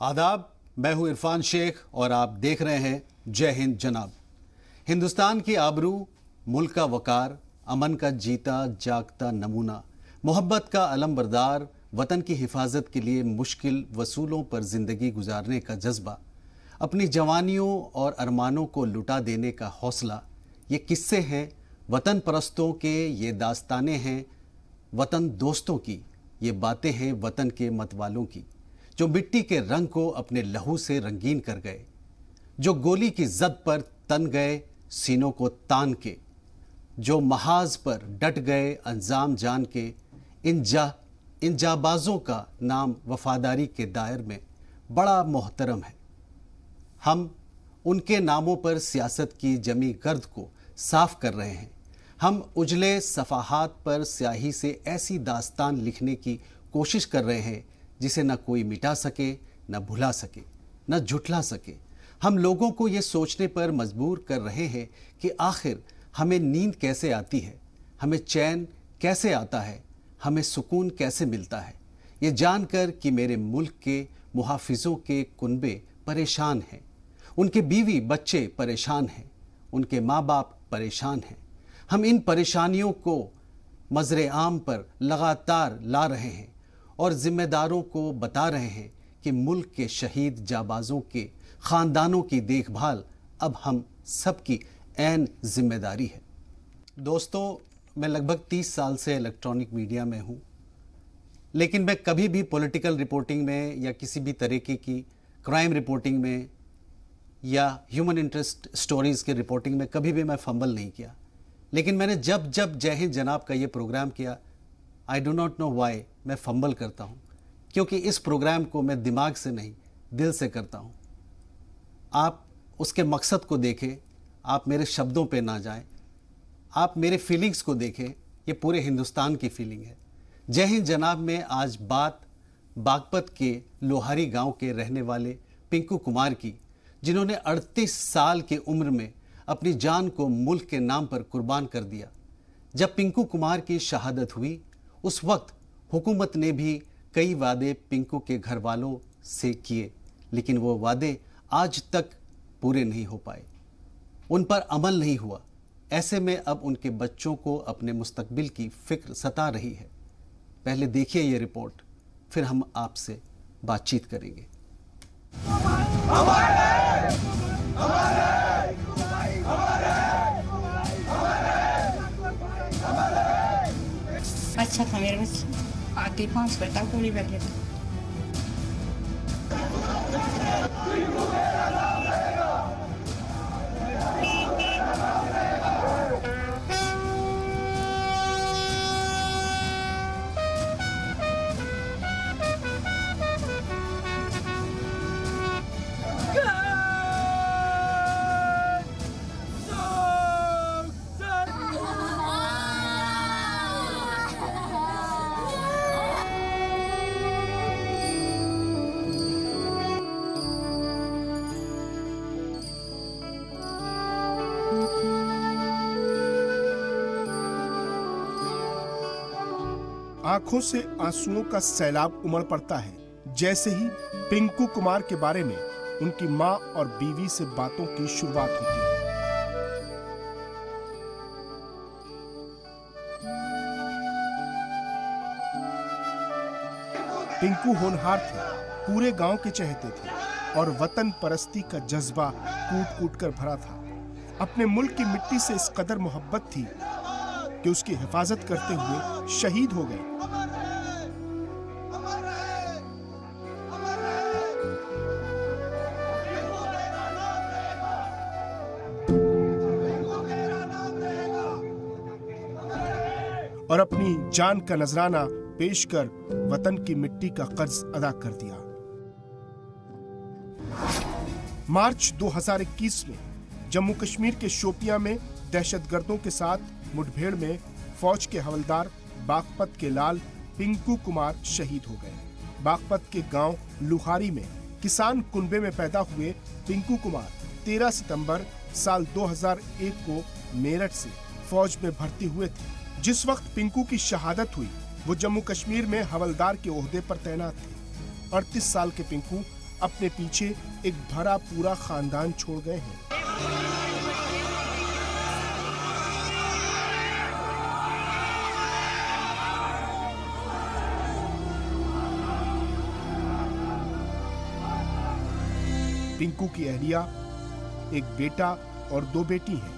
आदाब, मैं हूं इरफान शेख और आप देख रहे हैं जय हिंद जनाब। हिंदुस्तान की आबरू, मुल्क का वकार, अमन का जीता जागता नमूना, मोहब्बत का अलमबरदार, वतन की हिफाजत के लिए मुश्किल वसूलों पर जिंदगी गुजारने का जज्बा, अपनी जवानियों और अरमानों को लुटा देने का हौसला, ये किस्से हैं वतन परस्तों के, ये दास्तानें हैं वतन दोस्तों की, ये बातें हैं वतन के मतवालों की, जो मिट्टी के रंग को अपने लहू से रंगीन कर गए, जो गोली की जद पर तन गए सीनों को तान के, जो महाज पर डट गए अंजाम जान के। इन जाबाजों का नाम वफादारी के दायर में बड़ा मोहतरम है। हम उनके नामों पर सियासत की जमी गर्द को साफ कर रहे हैं। हम उजले सफ़ाहात पर स्याही से ऐसी दास्तान लिखने की कोशिश कर रहे हैं जिसे न कोई मिटा सके, न भुला सके, न झुठला सके। हम लोगों को ये सोचने पर मजबूर कर रहे हैं कि आखिर हमें नींद कैसे आती है, हमें चैन कैसे आता है, हमें सुकून कैसे मिलता है, ये जानकर कि मेरे मुल्क के मुहाफिजों के कुनबे परेशान हैं, उनके बीवी बच्चे परेशान हैं, उनके माँ बाप परेशान हैं। हम इन परेशानियों को मज़रे आम पर लगातार ला रहे हैं और ज़िम्मेदारों को बता रहे हैं कि मुल्क के शहीद जाबाजों के ख़ानदानों की देखभाल अब हम सबकी ऐन जिम्मेदारी है। दोस्तों, मैं लगभग 30 साल से इलेक्ट्रॉनिक मीडिया में हूँ, लेकिन मैं कभी भी पॉलिटिकल रिपोर्टिंग में या किसी भी तरीके की क्राइम रिपोर्टिंग में या ह्यूमन इंटरेस्ट स्टोरीज़ की रिपोर्टिंग में कभी भी मैं फंबल नहीं किया। लेकिन मैंने जब जब जय हिंद जनाब का ये प्रोग्राम किया, I do not know why मैं फंबल करता हूँ, क्योंकि इस प्रोग्राम को मैं दिमाग से नहीं दिल से करता हूँ। आप उसके मकसद को देखें, आप मेरे शब्दों पे ना जाएं, आप मेरे फीलिंग्स को देखें। ये पूरे हिंदुस्तान की फीलिंग है। जय हिंद जनाब में आज बात बागपत के लोहारी गांव के रहने वाले पिंकू कुमार की, जिन्होंने 38 साल की उम्र में अपनी जान को मुल्क के नाम पर कुर्बान कर दिया। जब पिंकू कुमार की शहादत हुई, उस वक्त हुकूमत ने भी कई वादे पिंकू के घर वालों से किए, लेकिन वो वादे आज तक पूरे नहीं हो पाए, उन पर अमल नहीं हुआ। ऐसे में अब उनके बच्चों को अपने मुस्तकबिल की फिक्र सता रही है। पहले देखिए ये रिपोर्ट, फिर हम आपसे बातचीत करेंगे। अच्छा था मेरे बच्चे, आती 5 बजे तक गोली लग गई। आंखों से आंसुओं का सैलाब उमड़ पड़ता है जैसे ही पिंकू कुमार के बारे में उनकी मां और बीवी से बातों की शुरुआत होती है। पिंकू होनहार थे, पूरे गांव के चहेते थे और वतन परस्ती का जज्बा कूट कूट कर भरा था। अपने मुल्क की मिट्टी से इस कदर मोहब्बत थी कि उसकी हिफाजत करते हुए शहीद हो गए। और अपनी जान का नजराना पेश कर वतन की मिट्टी का कर्ज अदा कर दिया। मार्च 2021 में जम्मू कश्मीर के शोपियां में दहशतगर्दों के साथ मुठभेड़ में फौज के हवलदार बागपत के लाल पिंकू कुमार शहीद हो गए। बागपत के गांव लुहारी में किसान कुनबे में पैदा हुए पिंकू कुमार 13 सितंबर साल 2001 को मेरठ से फौज में भर्ती हुए थे। जिस वक्त पिंकू की शहादत हुई, वो जम्मू कश्मीर में हवलदार के ओहदे पर तैनात थे। 38 साल के पिंकू अपने पीछे एक भरा पूरा खानदान छोड़ गए हैं। पिंकू की अहलिया, एक बेटा और 2 बेटी हैं।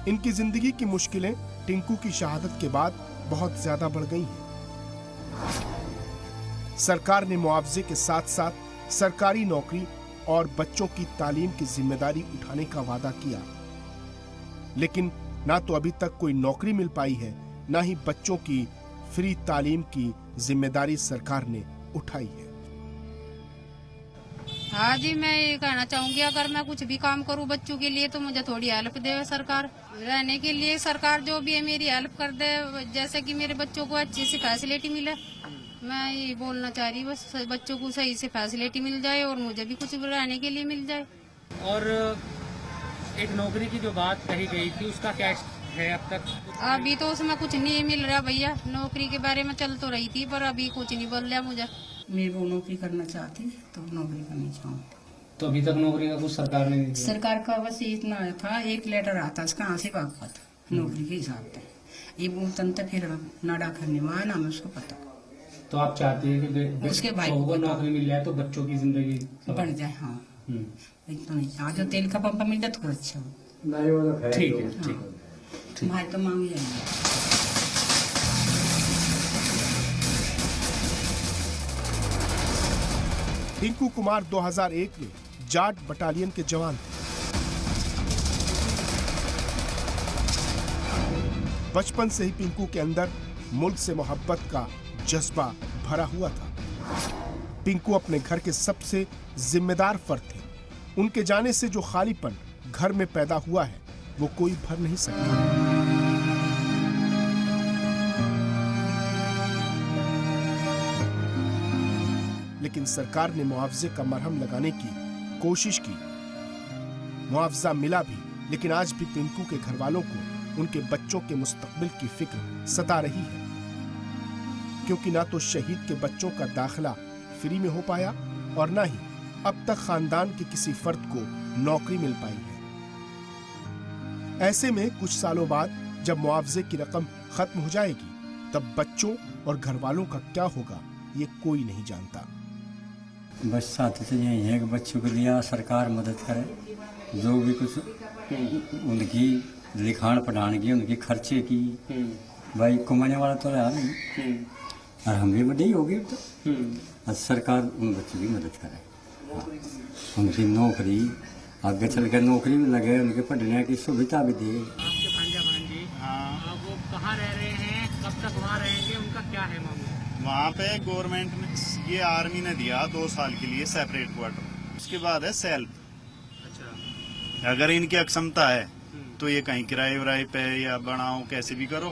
इनकी जिंदगी की मुश्किलें टिंकू की शहादत के बाद बहुत ज्यादा बढ़ गई हैं। सरकार ने मुआवजे के साथ साथ सरकारी नौकरी और बच्चों की तालीम की जिम्मेदारी उठाने का वादा किया, लेकिन ना तो अभी तक कोई नौकरी मिल पाई है, ना ही बच्चों की फ्री तालीम की जिम्मेदारी सरकार ने उठाई है। हाँ जी, मैं ये कहना चाहूंगी, अगर मैं कुछ भी काम करूँ बच्चों के लिए तो मुझे थोड़ी हेल्प दे सरकार। रहने के लिए सरकार जो भी है मेरी हेल्प कर दे, जैसे कि मेरे बच्चों को अच्छी सी फैसिलिटी मिले। मैं ये बोलना चाह रही, बस बच्चों को सही से फैसिलिटी मिल जाए और मुझे भी कुछ रहने के लिए मिल जाए। और एक नौकरी की जो बात कही गई थी उसका क्या है अब तक? अभी तो उसमें कुछ नहीं मिल रहा भैया। नौकरी के बारे में चल तो रही थी पर अभी कुछ नहीं बोल रहा मुझे। मैं वो नौकरी करना चाहती तो नौकरी करनी चाहूँ। तो अभी तक नौकरी का कुछ सरकार ने नहीं दिया? सरकार का बस इतना था, एक लेटर आता है कहाँ से भागता था नौकरी के हिसाब से। ये बोलता था फिर नाडा करने में ना हमें उसको पता। तो आप चाहते हैं कि उसके भाई को नौकरी मिल जाए तो बच्चों की जिंदगी बढ़ जाए। हाँ, इतना नहीं। आज जो तेल का पंप मिल जाए तो अच्छा हो। ठीक है, ठीक है। भाई तो मांग जाएंगे। टिंकू कुमार 2001 में जाट बटालियन के जवान थे। बचपन से ही पिंकू के अंदर मुल्क से मोहब्बत का जज्बा भरा हुआ था। पिंकू अपने घर के सबसे जिम्मेदार फर्द थे। उनके जाने से जो खालीपन घर में पैदा हुआ है वो कोई भर नहीं सकता। लेकिन सरकार ने मुआवजे का मरहम लगाने की कोशिश की। मुआवजा मिला भी, लेकिन आज भी पिंकू के घर वालों को उनके बच्चों के मुस्तकबिल की फिक्र सता रही है, क्योंकि ना तो शहीद के बच्चों का दाखिला फ्री में हो पाया और ना ही अब तक खानदान के किसी फर्द को नौकरी मिल पाई है। ऐसे में कुछ सालों बाद जब मुआवजे की रकम खत्म हो जाएगी, तब बच्चों और घर वालों का क्या होगा ये कोई नहीं जानता। बस साथ से यही है कि बच्चों के लिए सरकार मदद करे, जो भी कुछ उनकी लिखाण पढ़ाने की, उनके खर्चे की, भाई कमाने वाला तो रहा नहीं और हम भी बड़े ही हो गए। तो सरकार उन बच्चों की मदद करे, उनकी नौकरी आगे चल कर नौकरी भी लगे, उनके पढ़ने की सुविधा भी दे। आपके भांजा भांजी, हाँ, वो कहाँ रह रहे हैं, कब तक वहाँ रहेंगे, उनका क्या है मामला? वहाँ पे गवर्नमेंट ने, ये आर्मी ने दिया 2 साल के लिए सेपरेट क्वार्टर। उसके बाद है सेल्फ। अच्छा, अगर इनकी अक्षमता है तो ये कहीं किराए विराए पे या बनाओ, कैसे भी करो,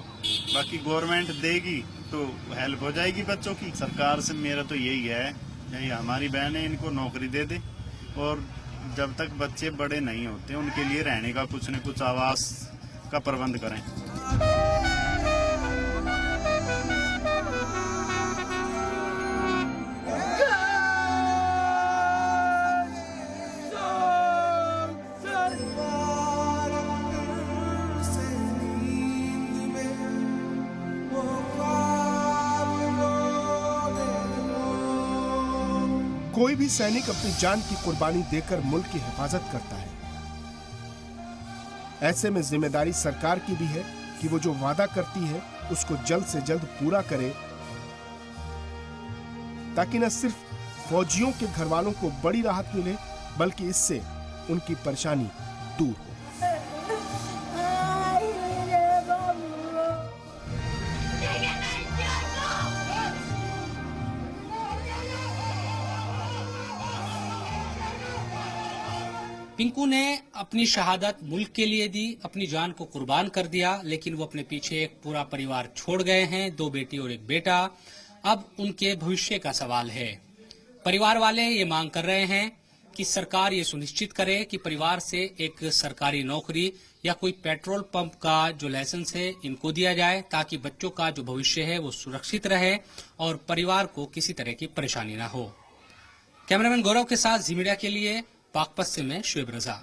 बाकी गवर्नमेंट देगी तो हेल्प हो जाएगी बच्चों की। सरकार से मेरा तो यही है, यही हमारी बहन है, इनको नौकरी दे दे और जब तक बच्चे बड़े नहीं होते उनके लिए रहने का कुछ न कुछ आवास का प्रबंध करें। कोई भी सैनिक अपनी जान की कुर्बानी देकर मुल्क की हिफाजत करता है। ऐसे में जिम्मेदारी सरकार की भी है कि वो जो वादा करती है उसको जल्द से जल्द पूरा करे, ताकि न सिर्फ फौजियों के घर वालों को बड़ी राहत मिले, बल्कि इससे उनकी परेशानी दूर हो। पिंकू ने अपनी शहादत मुल्क के लिए दी, अपनी जान को कुर्बान कर दिया, लेकिन वो अपने पीछे एक पूरा परिवार छोड़ गए हैं, 2 बेटी और 1 बेटा। अब उनके भविष्य का सवाल है। परिवार वाले ये मांग कर रहे हैं कि सरकार ये सुनिश्चित करे कि परिवार से एक सरकारी नौकरी या कोई पेट्रोल पंप का जो लाइसेंस है इनको दिया जाए, ताकि बच्चों का जो भविष्य है वो सुरक्षित रहे और परिवार को किसी तरह की परेशानी न हो। कैमरामैन गौरव के साथ जी मीडिया के लिए बागपत से मैं शुएब रजा।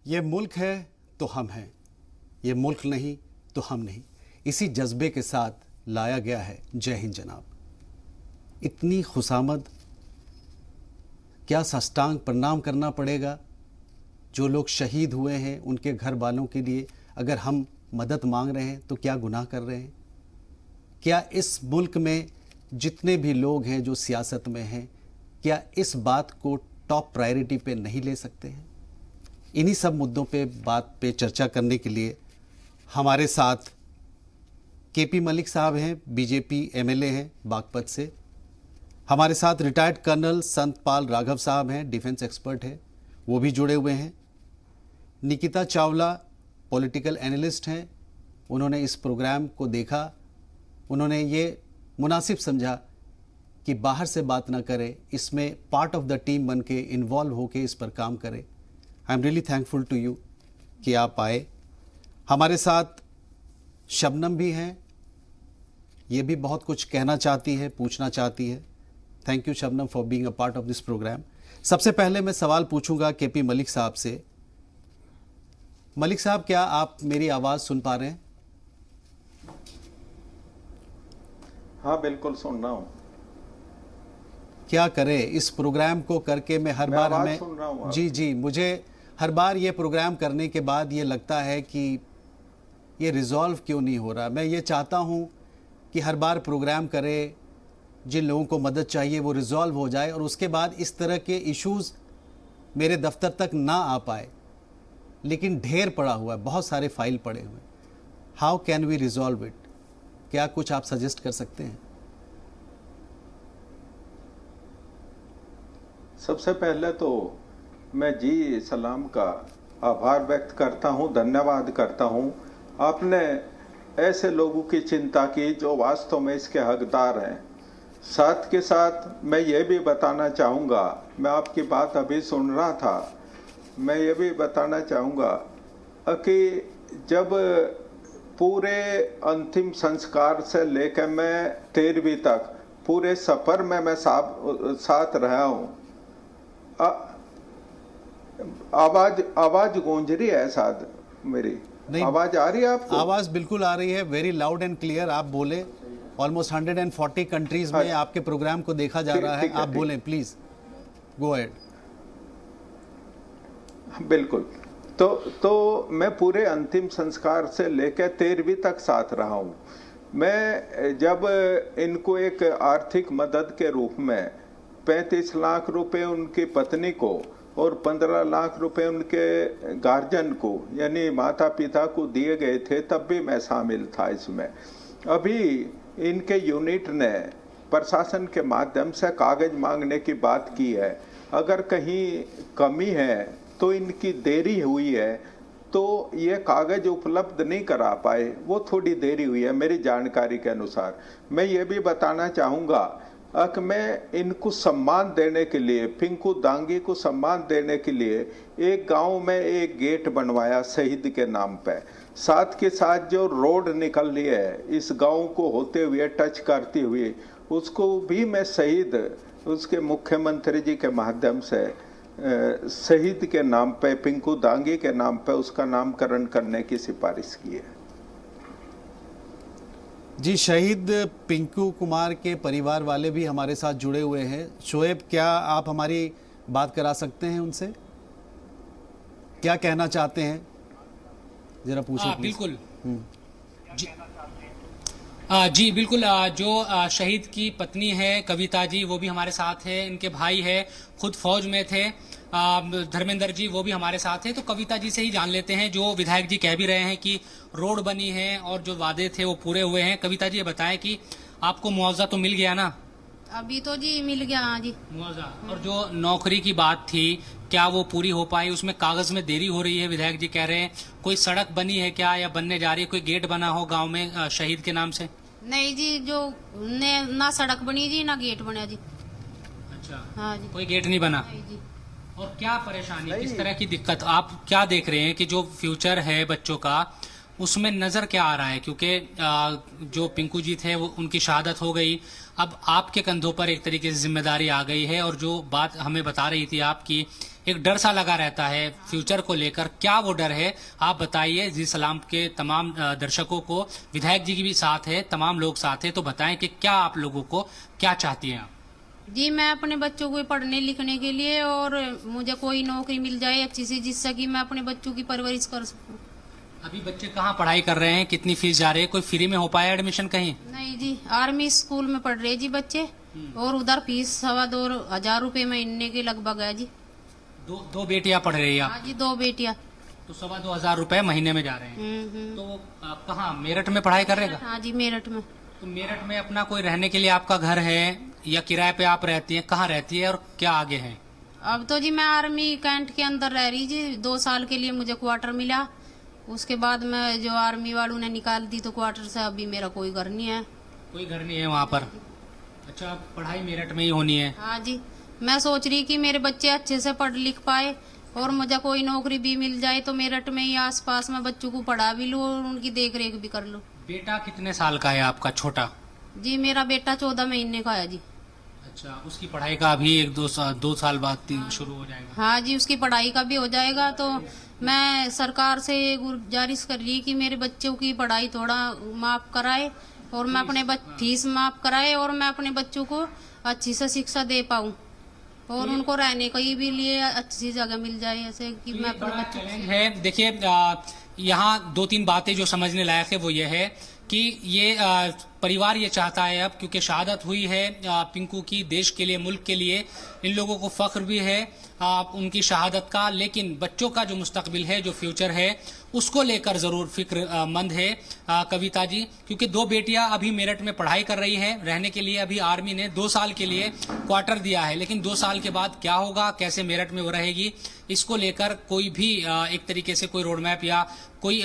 ये मुल्क है तो हम हैं, ये मुल्क नहीं तो हम नहीं, इसी जज्बे के साथ लाया गया है जय हिंद जनाब। इतनी खुशामद, क्या साष्टांग प्रणाम करना पड़ेगा। जो लोग शहीद हुए हैं उनके घर वालों के लिए अगर हम मदद मांग रहे हैं तो क्या गुनाह कर रहे हैं? क्या इस मुल्क में जितने भी लोग हैं जो सियासत में हैं, क्या इस बात को टॉप प्रायोरिटी पे नहीं ले सकते हैं? इन्हीं सब मुद्दों पे चर्चा करने के लिए हमारे साथ केपी मलिक साहब हैं, बीजेपी एमएलए हैं बागपत से। हमारे साथ रिटायर्ड कर्नल संतपाल राघव साहब हैं, डिफेंस एक्सपर्ट हैं, वो भी जुड़े हुए हैं। निकिता चावला पॉलिटिकल एनालिस्ट हैं, उन्होंने इस प्रोग्राम को देखा, उन्होंने ये मुनासिब समझा कि बाहर से बात ना करें, इसमें पार्ट ऑफ द टीम बन के इन्वॉल्व होके इस पर काम करें। I am really thankful to you कि आप आए। हमारे साथ शबनम भी हैं, ये भी बहुत कुछ कहना चाहती है, पूछना चाहती है। Thank you Shabnam for being a part of this programme. सबसे पहले मैं सवाल पूछूंगा केपी मलिक साहब से। मलिक साहब, क्या आप मेरी आवाज़ सुन पा रहे हैं? हाँ, बिल्कुल सुन रहा हूँ। क्या करें इस प्रोग्राम को करके मैं हर बार हमें सुन रहा हूँ। जी, मुझे हर बार ये प्रोग्राम करने के बाद ये लगता है कि ये रिजॉल्व क्यों नहीं हो रहा। मैं ये चाहता हूँ कि हर बार प्रोग्राम करें, जिन लोगों को मदद चाहिए वो रिजॉल्व हो जाए और उसके बाद इस तरह के इश्यूज़ मेरे दफ्तर तक ना आ पाए। लेकिन ढेर पड़ा हुआ है, बहुत सारे फाइल पड़े हुए। How can we resolve it? क्या कुछ आप सजेस्ट कर सकते हैं? सबसे पहले तो मैं जी सलाम का आभार व्यक्त करता हूँ, धन्यवाद करता हूँ। आपने ऐसे लोगों की चिंता की जो वास्तव में इसके हकदार हैं। साथ के साथ मैं ये भी बताना चाहूँगा, मैं आपकी बात अभी सुन रहा था, मैं ये भी बताना चाहूँगा कि जब पूरे अंतिम संस्कार से लेकर मैं 13वीं तक पूरे सफ़र में मैं साथ रहा हूँ। आवाज गूंज रही है शायद मेरी? नहीं, आवाज आ रही है आपको? आवाज बिल्कुल आ रही है, वेरी लाउड एंड क्लियर। आप बोले, ऑलमोस्ट 140 कंट्रीज में आपके प्रोग्राम को देखा जा रहा है। आप बोलें प्लीज, गो अहेड। बिल्कुल। तो मैं पूरे अंतिम संस्कार से लेकर 13वीं तक साथ रहा हूँ। मैं जब इनको एक आर्थिक मदद के रूप में 35 लाख रुपए उनकी पत्नी को और 15 लाख रुपए उनके गार्जियन को यानी माता पिता को दिए गए थे, तब भी मैं शामिल था इसमें। अभी इनके यूनिट ने प्रशासन के माध्यम से कागज मांगने की बात की है। अगर कहीं कमी है तो इनकी देरी हुई है, तो ये कागज उपलब्ध नहीं करा पाए, वो थोड़ी देरी हुई है मेरी जानकारी के अनुसार। मैं ये भी बताना चाहूँगा कि मैं इनको सम्मान देने के लिए, पिंकू दांगी को सम्मान देने के लिए एक गांव में एक गेट बनवाया शहीद के नाम पे। साथ के साथ जो रोड निकल रही है इस गांव को होते हुए टच करती हुई, उसको भी मैं शहीद उसके मुख्यमंत्री जी के माध्यम से शहीद के नाम पे, पिंकू दांगी के नाम पे उसका नामकरण करने की सिफारिश की है। जी, शहीद पिंकू कुमार के परिवार वाले भी हमारे साथ जुड़े हुए हैं। शोएब, क्या आप हमारी बात करा सकते हैं उनसे? क्या कहना चाहते हैं, जरा पूछिए। बिल्कुल जी बिल्कुल। जो शहीद की पत्नी है कविता जी, वो भी हमारे साथ है। इनके भाई है, खुद फौज में थे, धर्मेंद्र जी, वो भी हमारे साथ है। तो कविता जी से ही जान लेते हैं, जो विधायक जी कह भी रहे हैं कि रोड बनी है और जो वादे थे वो पूरे हुए हैं। कविता जी ये बताएं कि आपको मुआवजा तो मिल गया ना? अभी तो जी मिल गया। हाँ जी, मुआवजा। और जो नौकरी की बात थी, क्या वो पूरी हो पाई? उसमें कागज में देरी हो रही है, विधायक जी कह रहे हैं। कोई सड़क बनी है क्या या बनने जा रही है? कोई गेट बना हो गांव में शहीद के नाम से? नहीं जी, जो ना सड़क बनी जी, ना गेट बना जी। अच्छा, हाँ जी, कोई गेट नहीं बना। नहीं जी। और क्या परेशानी, किस तरह की दिक्कत आप क्या देख रहे हैं कि जो फ्यूचर है बच्चों का, उसमें नजर क्या आ रहा है? क्योंकि जो पिंकू जी थे वो उनकी शहादत हो गई, अब आपके कंधों पर एक तरीके से जिम्मेदारी आ गई है, और जो बात हमें बता रही थी आपकी, एक डर सा लगा रहता है फ्यूचर को लेकर, क्या वो डर है? आप बताइए। जी सलाम के तमाम दर्शकों को, विधायक जी की भी साथ है, तमाम लोग साथ है, तो बताएं कि क्या आप लोगों को क्या चाहती हैं आप? जी मैं अपने बच्चों को पढ़ने लिखने के लिए, और मुझे कोई नौकरी मिल जाए अच्छी सी, जिससे कि मैं अपने बच्चों की परवरिश कर सकूं। अभी बच्चे कहाँ पढ़ाई कर रहे हैं? कितनी फीस जा रही है? कोई फ्री में हो पाया एडमिशन कहीं? नहीं जी, आर्मी स्कूल में पढ़ रहे जी बच्चे, और उधर फीस 2,500 रुपए महीने के लगभग है जी। दो बेटियां पढ़ रही है आप? हाँ जी, 2 बेटियां। तो 2,500 रुपए महीने में जा रहे हैं। तो कहाँ, मेरठ में पढ़ाई कर रहे हैं? हाँ जी, मेरठ में। तो मेरठ में अपना कोई रहने के लिए आपका घर है या किराए पे आप रहती हैं? कहाँ रहती है और क्या आगे है? अब तो जी मैं आर्मी कैंट के अंदर रह रही जी, 2 साल के लिए मुझे क्वार्टर मिला, उसके बाद मैं जो आर्मी वालों ने निकाल दी तो क्वार्टर से अभी मेरा कोई घर नहीं है। कोई घर नहीं है वहाँ पर? अच्छा, पढ़ाई मेरठ में ही होनी है? हाँ जी, मैं सोच रही कि मेरे बच्चे अच्छे से पढ़ लिख पाए और मुझे कोई नौकरी भी मिल जाए, तो मेरठ में ही आसपास में बच्चों को पढ़ा भी लूँ और उनकी देख रेख भी कर लूँ। बेटा कितने साल का है आपका छोटा? जी मेरा बेटा 14 महीने का है जी। अच्छा, उसकी पढ़ाई का अभी 2 साल बाद शुरू हो जाएगा? हाँ जी, उसकी पढ़ाई का भी हो जाएगा। तो मैं सरकार से गुजारिश कर रही कि मेरे बच्चों की पढ़ाई थोड़ा माफ कराए, और मैं अपने फीस माफ कराए, और मैं अपने बच्चों को अच्छी से शिक्षा दे पाऊँ, और उनको रहने के भी लिए अच्छी जगह मिल जाए, ऐसे कि मैं अपने बच्चों चैलेंज है। देखिए, यहाँ 2-3 बातें जो समझने लायक है वो ये है कि ये परिवार ये चाहता है अब, क्योंकि शहादत हुई है पिंकू की, देश के लिए, मुल्क के लिए, इन लोगों को फख्र भी है उनकी शहादत का, लेकिन बच्चों का जो मुस्तकबिल है, जो फ्यूचर है, उसको लेकर जरूर फिक्र मंद है कविता जी, क्योंकि 2 बेटियां अभी मेरठ में पढ़ाई कर रही है, रहने के लिए अभी आर्मी ने 2 साल के लिए क्वार्टर दिया है, लेकिन 2 साल के बाद क्या होगा, कैसे मेरठ में वो रहेगी, इसको लेकर कोई भी एक तरीके से कोई रोड मैप या कोई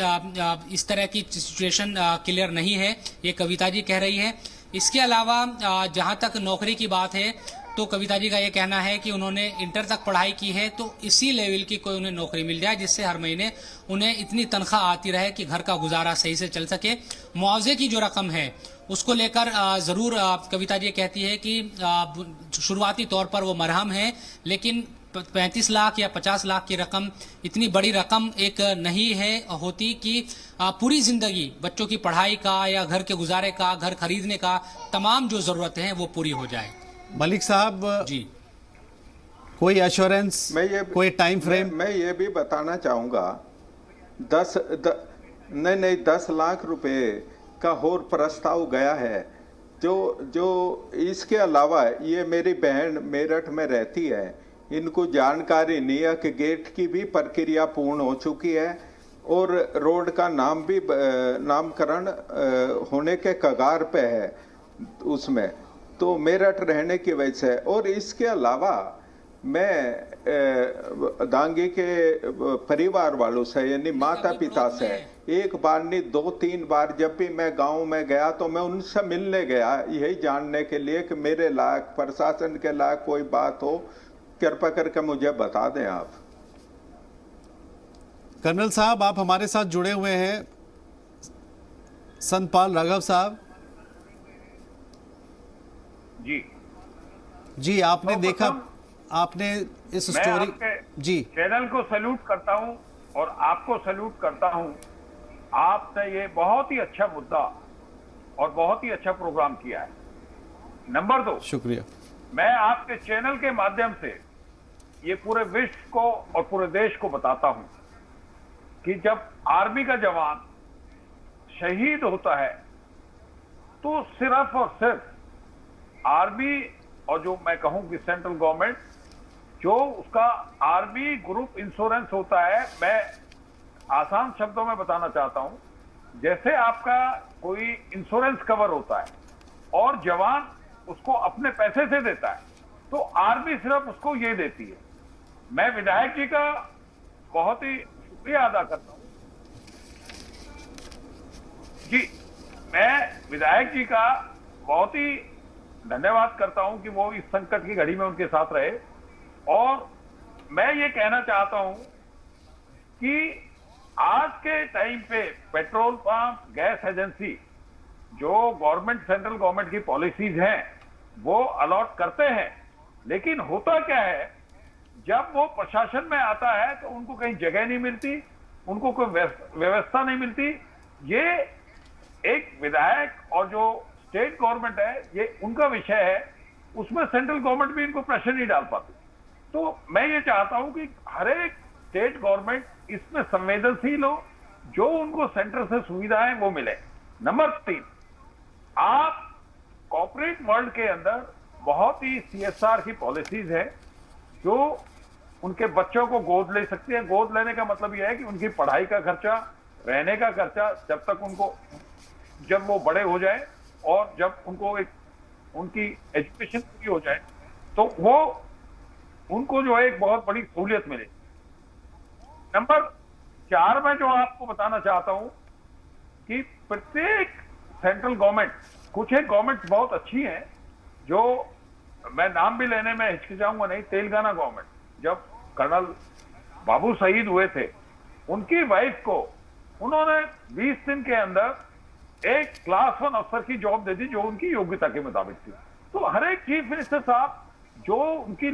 इस तरह की सिचुएशन क्लियर नहीं है, ये कविता जी कह रही है। इसके अलावा जहां तक नौकरी की बात है, तो कविता जी का ये कहना है कि उन्होंने इंटर तक पढ़ाई की है, तो इसी लेवल की कोई उन्हें नौकरी मिल जाए जिससे हर महीने उन्हें इतनी तनख्वाह आती रहे कि घर का गुजारा सही से चल सके। मुआवजे की जो रकम है उसको लेकर जरूर कविता जी कहती है कि शुरुआती तौर पर वो मरहम है, लेकिन 35 लाख या 50 लाख की रकम इतनी बड़ी रकम एक नहीं है होती कि पूरी जिंदगी बच्चों की पढ़ाई का या घर के गुजारे का, घर खरीदने का, तमाम जो जरूरतें हैं वो पूरी हो जाए। मलिक साहब जी, कोई एश्योरेंस, कोई टाइम फ्रेम? मैं ये भी बताना चाहूँगा, 10 लाख रुपए का और प्रस्ताव गया है, जो इसके अलावा ये मेरी बहन मेरठ में रहती है, इनको जानकारी नहीं है कि गेट की भी प्रक्रिया पूर्ण हो चुकी है और रोड का नामकरण होने के कगार पे है उसमें, तो मेरठ रहने की वजह से। और इसके अलावा मैं दांगी के परिवार वालों से, यानी माता पिता से, एक बार नहीं 2-3 बार जब भी मैं गांव में गया तो मैं उनसे मिलने गया, यही जानने के लिए कि मेरे लायक, प्रशासन के लायक कोई बात हो, कृपा करके मुझे बता दें आप। कर्नल साहब, आप हमारे साथ जुड़े हुए हैं, संतपाल राघव साहब जी, आपने देखा, आपने इस स्टोरी जी, चैनल को सैल्यूट करता हूं और आपको सैल्यूट करता हूं। आपने ये बहुत ही अच्छा मुद्दा और बहुत ही अच्छा प्रोग्राम किया है। नंबर 2, शुक्रिया। मैं आपके चैनल के माध्यम से ये पूरे विश्व को और पूरे देश को बताता हूं कि जब आर्मी का जवान शहीद होता है तो सिर्फ और सिर्फ आर्मी, और जो मैं कहूं कि सेंट्रल गवर्नमेंट, जो उसका आर्मी ग्रुप इंश्योरेंस होता है, मैं आसान शब्दों में बताना चाहता हूं, जैसे आपका कोई इंश्योरेंस कवर होता है और जवान उसको अपने पैसे से देता है, तो आर्मी सिर्फ उसको ये देती है। मैं विधायक जी का बहुत ही शुक्रिया अदा करता हूं जी, मैं विधायक जी का बहुत ही धन्यवाद करता हूं कि वो इस संकट की घड़ी में उनके साथ रहे। और मैं ये कहना चाहता हूं कि आज के टाइम पे पेट्रोल पंप, गैस एजेंसी जो गवर्नमेंट, सेंट्रल गवर्नमेंट की पॉलिसीज हैं वो अलॉट करते हैं, लेकिन होता क्या है जब वो प्रशासन में आता है तो उनको कहीं जगह नहीं मिलती, उनको कोई व्यवस्था नहीं मिलती। ये एक विधायक और जो स्टेट गवर्नमेंट है ये उनका विषय है, उसमें सेंट्रल गवर्नमेंट भी इनको प्रेशर नहीं डाल पाती। तो मैं ये चाहता हूं कि हर एक स्टेट गवर्नमेंट इसमें संवेदनशील हो, जो उनको सेंटर से सुविधाएं वो मिले। नंबर 3, आप कॉर्पोरेट वर्ल्ड के अंदर बहुत ही CSR की पॉलिसीज है जो उनके बच्चों को गोद ले सकती है। गोद लेने का मतलब यह है कि उनकी पढ़ाई का खर्चा, रहने का खर्चा, जब वो बड़े हो जाए और जब उनकी एजुकेशन पूरी हो जाए तो वो उनको जो है एक बहुत बड़ी सहूलियत मिले। नंबर 4 में जो आपको बताना चाहता हूं कि प्रत्येक सेंट्रल गवर्नमेंट, कुछ एक गवर्नमेंट बहुत अच्छी है जो मैं नाम भी लेने में हिचकिचाऊंगा नहीं। तेलंगाना गवर्नमेंट, जब कर्नल बाबू शहीद हुए थे, उनकी वाइफ को उन्होंने 20 दिन के अंदर एक क्लास 1 अफसर की जॉब दे दी जो उनकी योग्यता के मुताबिक थी। तो हर एक चीफ मिनिस्टर साहब जो उनकी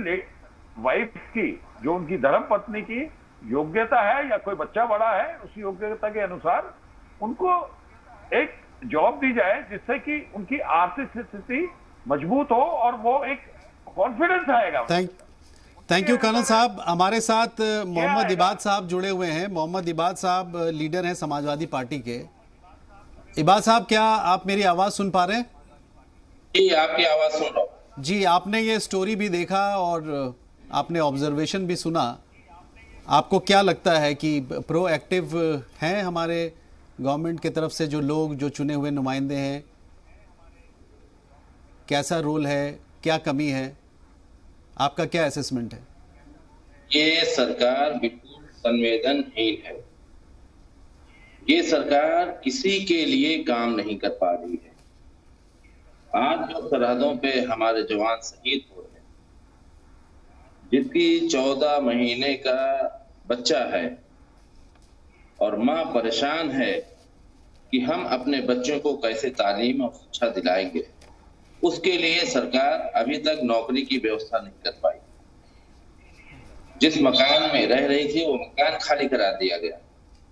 वाइफ की, जो उनकी धर्म पत्नी की योग्यता है या कोई बच्चा बड़ा है, उस योग्यता के अनुसार उनको एक जॉब दी जाए जिससे कि उनकी आर्थिक स्थिति मजबूत हो और वो एक कॉन्फिडेंस आएगा। थैंक यू कर्नल साहब। हमारे साथ मोहम्मद इबाद साहब जुड़े हुए हैं। मोहम्मद इबाद साहब लीडर हैं समाजवादी पार्टी के। इबाद साहब, क्या आप मेरी आवाज सुन पा रहे हैं? जी, आपकी आवाज सुन रहा हूं। जी, आपने ये स्टोरी भी देखा और आपने ऑब्जर्वेशन भी सुना। आपको क्या लगता है कि प्रोएक्टिव हैं हमारे गवर्नमेंट की तरफ से जो लोग, जो चुने हुए नुमाइंदे हैं? कैसा रोल है, क्या कमी है, आपका क्या असेसमेंट है? ये सरकार बिल्कुल संवेदनहीन है। ये सरकार किसी के लिए काम नहीं कर पा रही है। आज जो सरहदों पे हमारे जवान शहीद हो रहे हैं, जिसकी 14 महीने का बच्चा है और माँ परेशान है कि हम अपने बच्चों को कैसे तालीम और शिक्षा दिलाएंगे, उसके लिए सरकार अभी तक नौकरी की व्यवस्था नहीं कर पाई। जिस मकान में रह रही थी वो मकान खाली करा दिया गया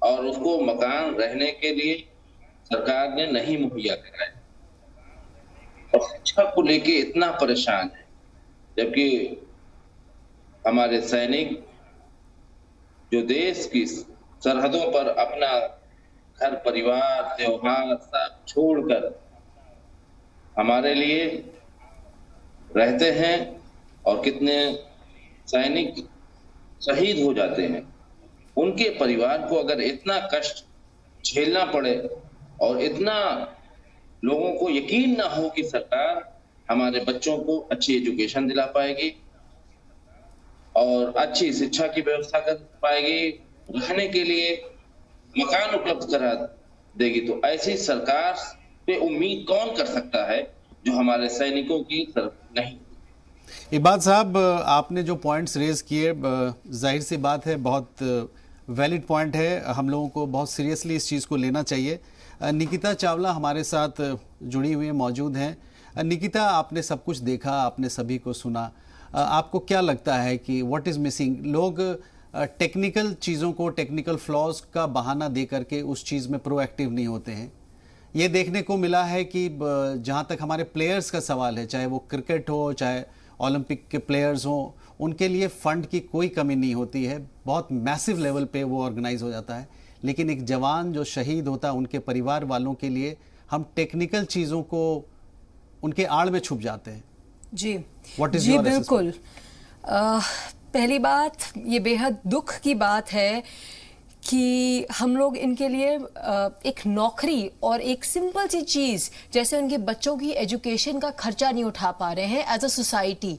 और उसको मकान रहने के लिए सरकार ने नहीं मुहैया कराया। और शिक्षा को लेके इतना परेशान है, जबकि हमारे सैनिक जो देश की सरहदों पर अपना घर परिवार त्योहार सब छोड़कर हमारे लिए रहते हैं और कितने सैनिक शहीद हो जाते हैं, उनके परिवार को अगर इतना कष्ट झेलना पड़े और इतना लोगों को यकीन ना हो कि सरकार हमारे बच्चों को अच्छी एजुकेशन दिला पाएगी और अच्छी शिक्षा की व्यवस्था कर पाएगी, रहने के लिए मकान उपलब्ध करा देगी, तो ऐसी सरकार पे उम्मीद कौन कर सकता है जो हमारे सैनिकों की तरफ नहीं। इबाद साहब, आपने जो पॉइंट्स रेज किए, जाहिर सी बात है बहुत वैलिड पॉइंट है, हम लोगों को बहुत सीरियसली इस चीज़ को लेना चाहिए। निकिता चावला हमारे साथ जुड़ी हुई मौजूद हैं। निकिता, आपने सब कुछ देखा, आपने सभी को सुना, आपको क्या लगता है कि व्हाट इज़ मिसिंग? लोग टेक्निकल चीज़ों को, टेक्निकल फ्लॉज का बहाना दे करके उस चीज़ में प्रोएक्टिव नहीं होते हैं। ये देखने को मिला है कि जहाँ तक हमारे प्लेयर्स का सवाल है, चाहे वो क्रिकेट हो, चाहे ओलंपिक के प्लेयर्स हों, उनके लिए फ़ंड की कोई कमी नहीं होती है, बहुत मैसिव लेवल पे वो ऑर्गेनाइज हो जाता है। लेकिन एक जवान जो शहीद होता है, उनके परिवार वालों के लिए हम टेक्निकल चीज़ों को उनके आड़ में छुप जाते हैं। जी जी बिल्कुल। पहली बात, ये बेहद दुख की बात है कि हम लोग इनके लिए एक नौकरी और एक सिंपल सी चीज़ जैसे उनके बच्चों की एजुकेशन का खर्चा नहीं उठा पा रहे हैं एज अ सोसाइटी।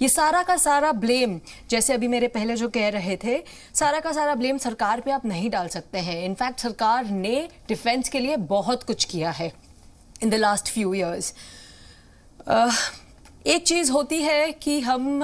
ये सारा का सारा ब्लेम, जैसे अभी मेरे पहले जो कह रहे थे, सारा का सारा ब्लेम सरकार पे आप नहीं डाल सकते हैं। इनफैक्ट सरकार ने डिफेंस के लिए बहुत कुछ किया है in the last few years. एक चीज़ होती है कि हम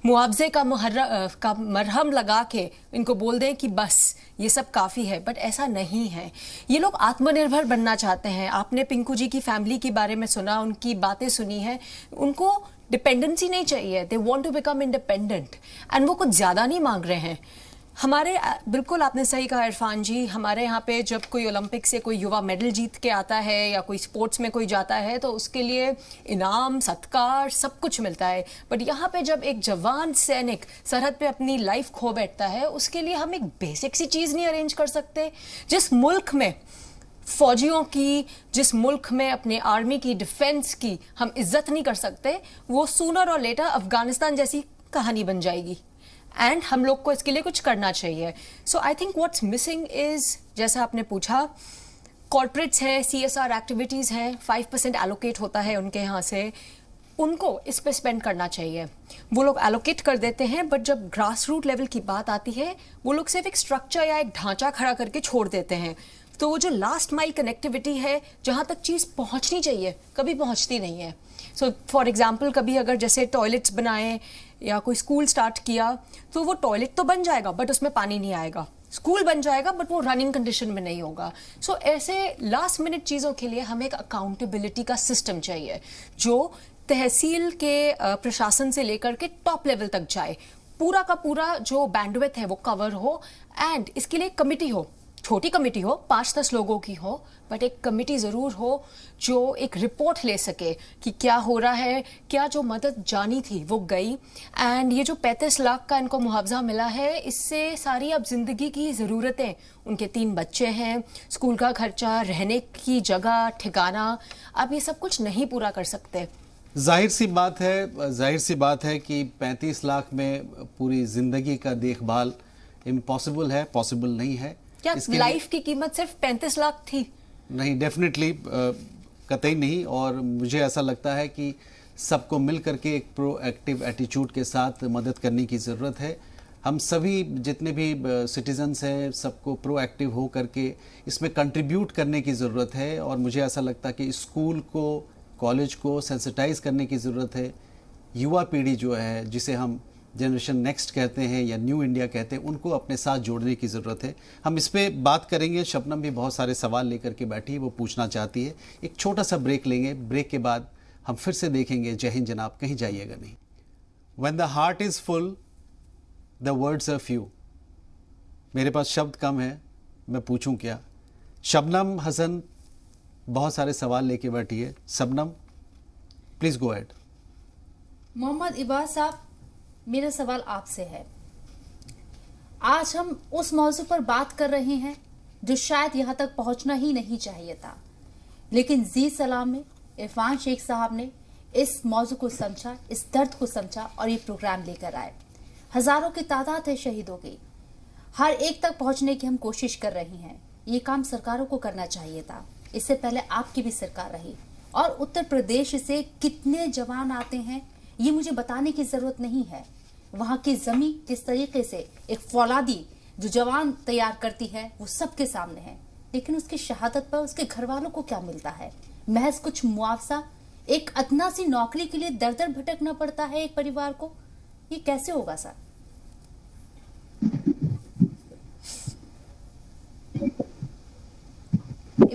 मुआवजे का मरहम लगा के इनको बोल दें कि बस ये सब काफ़ी है, बट ऐसा नहीं है। ये लोग आत्मनिर्भर बनना चाहते हैं। आपने पिंकू जी की फैमिली के बारे में सुना, उनकी बातें सुनी है। उनको डिपेंडेंसी नहीं चाहिए, they want to become independent, and वो कुछ ज़्यादा नहीं मांग रहे हैं। हमारे बिल्कुल आपने सही कहा इरफान जी, हमारे यहाँ पे जब कोई ओलंपिक से कोई युवा मेडल जीत के आता है या कोई स्पोर्ट्स में कोई जाता है तो उसके लिए इनाम, सत्कार, सब कुछ मिलता है। बट यहाँ पे जब एक जवान सैनिक सरहद पे अपनी लाइफ खो बैठता है, उसके लिए हम एक बेसिक सी चीज़ नहीं अरेंज कर सकते? जिस मुल्क में फौजियों की, जिस मुल्क में अपने आर्मी की, डिफेंस की हम इज्जत नहीं कर सकते, वो सूनर और लेटर अफगानिस्तान जैसी कहानी बन जाएगी। एंड हम लोग को इसके लिए कुछ करना चाहिए। So I think what's missing is, जैसा आपने पूछा, कॉर्पोरेट्स हैं, CSR एक्टिविटीज़ हैं, 5% एलोकेट होता है उनके यहाँ से, उनको इस पे स्पेंड करना चाहिए। वो लोग एलोकेट कर देते हैं, बट जब ग्रास रूट लेवल की बात आती है वो लोग सिर्फ एक स्ट्रक्चर या एक ढांचा खड़ा करके छोड़ देते हैं। तो वो जो लास्ट माइल कनेक्टिविटी है, जहाँ तक चीज़ पहुँचनी चाहिए, कभी पहुँचती नहीं है। सो फॉर एग्जाम्पल, कभी अगर जैसे टॉयलेट्स बनाए या कोई स्कूल स्टार्ट किया, तो वो टॉयलेट तो बन जाएगा बट उसमें पानी नहीं आएगा, स्कूल बन जाएगा बट वो रनिंग कंडीशन में नहीं होगा। सो ऐसे लास्ट मिनट चीज़ों के लिए हमें एक अकाउंटेबिलिटी का सिस्टम चाहिए जो तहसील के प्रशासन से लेकर के टॉप लेवल तक जाए, पूरा का पूरा जो बैंडविड्थ है वो कवर हो, एंड इसके लिए कमिटी हो, छोटी कमिटी हो, 5-10 लोगों की हो, बट एक कमिटी ज़रूर हो जो एक रिपोर्ट ले सके कि क्या हो रहा है, क्या जो मदद जानी थी वो गई। एंड ये जो 35 लाख का इनको मुआवजा मिला है, इससे सारी अब ज़िंदगी की ज़रूरतें, उनके 3 बच्चे हैं, स्कूल का खर्चा, रहने की जगह, ठिकाना, अब ये सब कुछ नहीं पूरा कर सकते। जाहिर सी बात है कि 35 लाख में पूरी ज़िंदगी का देखभाल इम्पॉसिबल है, पॉसिबल नहीं है। क्या लाइफ की कीमत सिर्फ 35 लाख थी? नहीं, डेफिनेटली कतई नहीं। और मुझे ऐसा लगता है कि सबको मिल करके एक प्रोएक्टिव एटीट्यूड के साथ मदद करने की ज़रूरत है। हम सभी जितने भी सिटीजन्स हैं, सबको प्रोएक्टिव हो करके इसमें कंट्रीब्यूट करने की ज़रूरत है। और मुझे ऐसा लगता है कि स्कूल को, कॉलेज को सेंसिटाइज करने की ज़रूरत है। युवा पीढ़ी जो है, जिसे हम जनरेशन नेक्स्ट कहते हैं या न्यू इंडिया कहते हैं, उनको अपने साथ जोड़ने की ज़रूरत है। हम इस पे बात करेंगे। शबनम भी बहुत सारे सवाल लेकर के बैठी है, वो पूछना चाहती है। एक छोटा सा ब्रेक लेंगे, ब्रेक के बाद हम फिर से देखेंगे। जय हिंद जनाब, कहीं जाइएगा नहीं। When the heart is full the words are few. मेरे पास शब्द कम है, मैं पूछूं क्या? शबनम हसन बहुत सारे सवाल लेके बैठी है। Shabnam, please go ahead. Mohammad Ibad Sahab, मेरा सवाल आपसे है। आज हम उस मौजू पर बात कर रहे हैं जो शायद यहाँ तक पहुँचना ही नहीं चाहिए था, लेकिन जी सलाम में इरफान शेख साहब ने इस मौजू को समझा, इस दर्द को समझा और ये प्रोग्राम लेकर आए। हजारों की तादाद है शहीदों की, हर एक तक पहुँचने की हम कोशिश कर रहे हैं। ये काम सरकारों को करना चाहिए था। इससे पहले आपकी भी सरकार रही, और उत्तर प्रदेश से कितने जवान आते हैं ये मुझे बताने की जरूरत नहीं है। वहां की जमीन किस तरीके से एक फौलादी जो जवान तैयार करती है वो सबके सामने है, लेकिन उसकी शहादत पर उसके घर वालों को क्या मिलता है? महज कुछ मुआवजा। एक अदना सी नौकरी के लिए दर दर भटकना पड़ता है एक परिवार को। ये कैसे होगा सर?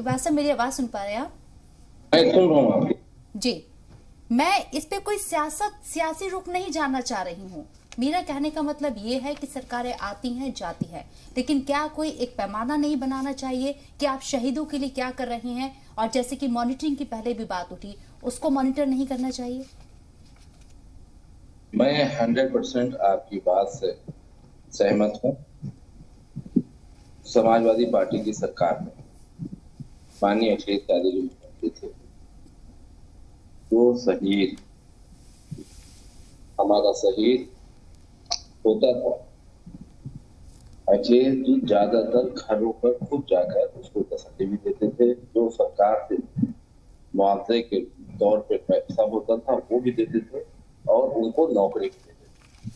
वैसे मेरी आवाज सुन पा रहे हैं आप? मैं सुन रहा हूं जी। मैं इस पे कोई सियासी रुख नहीं जानना चाह रही हूँ। मेरा कहने का मतलब ये है कि सरकारें आती हैं, जाती हैं, लेकिन क्या कोई एक पैमाना नहीं बनाना चाहिए कि आप शहीदों के लिए क्या कर रहे हैं? और जैसे कि मॉनिटरिंग की पहले भी बात उठी, उसको मॉनिटर नहीं करना चाहिए? मैं 100% आपकी बात से सहमत हूँ। समाजवादी पार्टी की सरकार में माननीय अखिलेश यादव जी मुख्यमंत्री थे, जो शहीद, हमारा शहीद होता था, अखिलेश जी ज्यादातर घरों पर खुद जाकर उसको तसल्ली भी देते थे। जो सरकार से मुआवजे के तौर पे पैसा होता था वो भी देते थे और उनको नौकरी भी देते थे।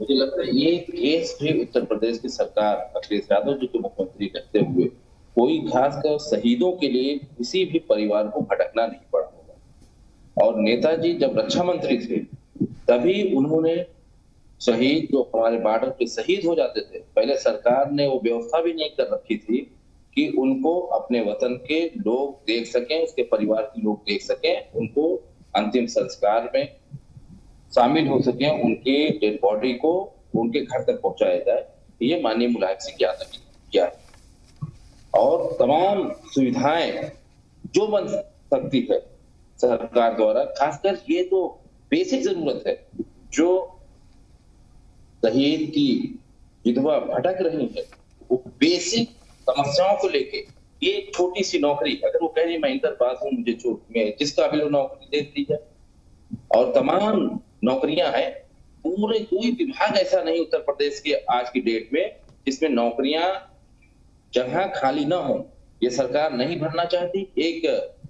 मुझे लगता है ये केस भी उत्तर प्रदेश की सरकार अखिलेश यादव जी को मुख्यमंत्री रहते हुए कोई खासकर शहीदों के लिए किसी भी परिवार को भटकना नहीं पड़ा होगा। और नेताजी जब रक्षा मंत्री थे तभी उन्होंने शहीद जो हमारे बॉर्डर पे शहीद हो जाते थे, पहले सरकार ने वो व्यवस्था भी नहीं कर रखी थी कि उनको अपने वतन के लोग देख सकें, उसके परिवार के लोग देख सकें, उनको अंतिम संस्कार में शामिल हो सकें, उनके डेड बॉडी को उनके घर तक पहुंचाया जाए। ये माननीय मुलायम सिंह यादव ने किया है। और तमाम सुविधाएं जो बन सकती है सरकार द्वारा, खासकर ये तो बेसिक जरूरत है। जो शहीद की विधवा भटक रही है, वो बेसिक समस्याओं को लेके ये एक छोटी सी नौकरी, अगर वो कह रही मैं इंटर पास हूँ, मुझे मैं जिस काबिल नौकरी दे दी है। और तमाम नौकरियां हैं, पूरे कोई विभाग ऐसा नहीं उत्तर प्रदेश के आज की डेट में जिसमें नौकरियां जगह खाली ना हो। ये सरकार नहीं भरना चाहती। एक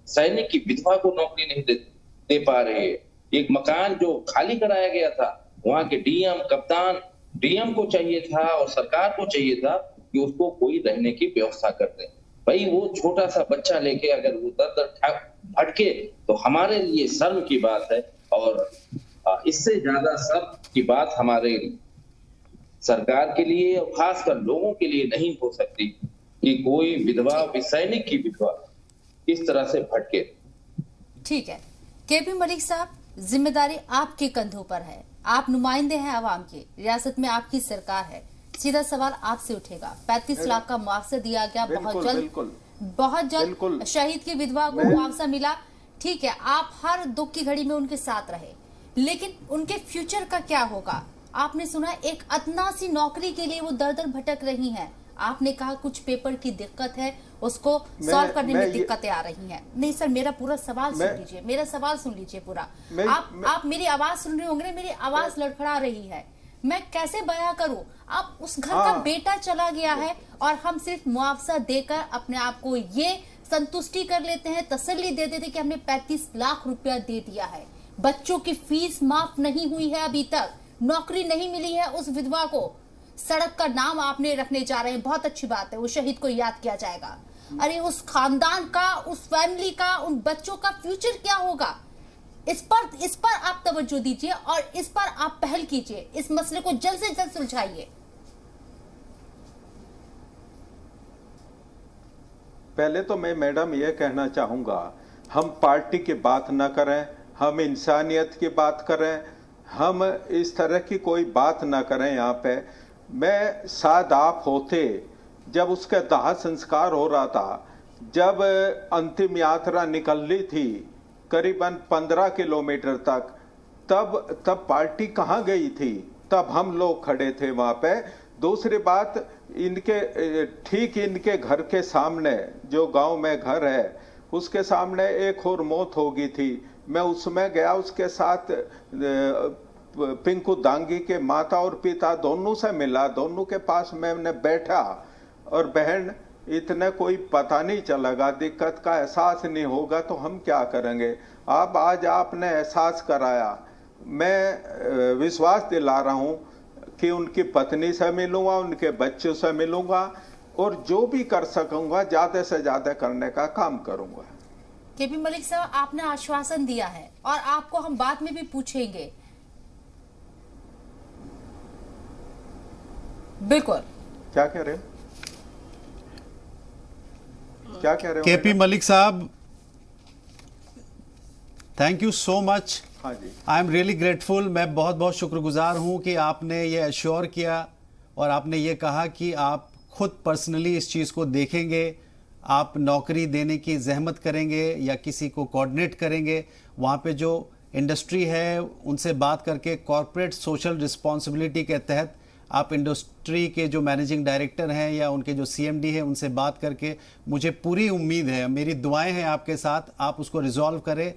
सैनिक की विधवा को नौकरी नहीं दे पा रही है। एक मकान जो खाली कराया गया था, वहां के डीएम कप्तान, डीएम को चाहिए था और सरकार को चाहिए था कि उसको कोई रहने की व्यवस्था कर दे। भाई वो छोटा सा बच्चा लेके अगर वो दर भटके तो हमारे लिए शर्म की बात है। और इससे ज्यादा शर्म की बात हमारे सरकार के लिए और खासकर लोगों के लिए नहीं हो सकती कि कोई विधवा, सैनिक की विधवा इस तरह से भटके। ठीक है केपी मलिक साहब, जिम्मेदारी आपके कंधों पर है। आप नुमाइंदे हैं आवाम के, रियासत में आपकी सरकार है। सीधा सवाल आपसे उठेगा। 35 लाख का मुआवजा दिया गया, बहुत जल्द शहीद की विधवा को मुआवजा मिला। ठीक है, आप हर दुख की घड़ी में उनके साथ रहे, लेकिन उनके फ्यूचर का क्या होगा? आपने सुना एक अतना सी नौकरी के लिए वो दर दर भटक रही हैं। आपने कहा कुछ पेपर की दिक्कत है, उसको सॉल्व करने में दिक्कतें आ रही हैं। नहीं सर, मेरा पूरा सवाल सुन लीजिए, मेरा सवाल सुन लीजिए पूरा। आप मेरी आवाज सुन रहे होंगे, मेरी आवाज लड़खड़ा रही है, मैं कैसे बयां करूं? आप उस घर का बेटा चला गया है और हम सिर्फ मुआवजा देकर अपने आप को ये संतुष्टि कर लेते हैं, तसल्ली दे देते कि हमने 35 लाख रुपया दे दिया है। बच्चों की फीस माफ नहीं हुई है, अभी तक नौकरी नहीं मिली है उस विधवा को। सड़क का नाम आपने रखने जा रहे हैं, बहुत अच्छी बात है, वो शहीद को याद किया जाएगा। अरे उस खानदान का, उस फैमिली का, उन बच्चों का फ्यूचर क्या होगा? इस पर आप तवज्जो दीजिए और इस पर आप पहल कीजिए। इस मसले को जल्द से जल्द सुलझाइए। पहले तो मैं मैडम ये कहना चाहूंगा, हम पार्टी की बात ना करें, हम इंसानियत की बात करें, हम इस तरह की कोई बात ना करें यहाँ पे। मैं शायद आप होते जब उसका दाह संस्कार हो रहा था, जब अंतिम यात्रा निकलनी थी करीबन 15 किलोमीटर तक, तब पार्टी कहाँ गई थी? तब हम लोग खड़े थे वहाँ पे। दूसरी बात, ठीक इनके घर के सामने, जो गांव में घर है उसके सामने एक और मौत हो गई थी। मैं उसमें गया, उसके साथ पिंकू दांगी के माता और पिता दोनों से मिला, दोनों के पास मैंने बैठा। और बहन, इतने कोई पता नहीं चलेगा, दिक्कत का एहसास नहीं होगा तो हम क्या करेंगे? अब आज आपने एहसास कराया, मैं विश्वास दिला रहा हूं कि उनकी पत्नी से मिलूंगा, उनके बच्चों से मिलूंगा और जो भी कर सकूंगा ज्यादा से ज्यादा करने का काम करूंगा। केपी मलिक साहब, आपने आश्वासन दिया है और आपको हम बाद में भी पूछेंगे। बिल्कुल। क्या कह रहे हो? क्या कह रहे हो? केपी मलिक साहब, थैंक यू सो मच। हाँ जी, आई एम रियली ग्रेटफुल। मैं बहुत बहुत शुक्रगुजार हूं कि आपने ये एश्योर किया और आपने ये कहा कि आप खुद पर्सनली इस चीज़ को देखेंगे, आप नौकरी देने की जहमत करेंगे या किसी को कोऑर्डिनेट करेंगे। वहाँ पे जो इंडस्ट्री है उनसे बात करके कॉर्पोरेट सोशल रिस्पॉन्सिबिलिटी के तहत आप इंडस्ट्री के जो मैनेजिंग डायरेक्टर हैं या उनके जो सीएमडी हैं उनसे बात करके, मुझे पूरी उम्मीद है, मेरी दुआएं हैं आपके साथ, आप उसको रिजॉल्व करें।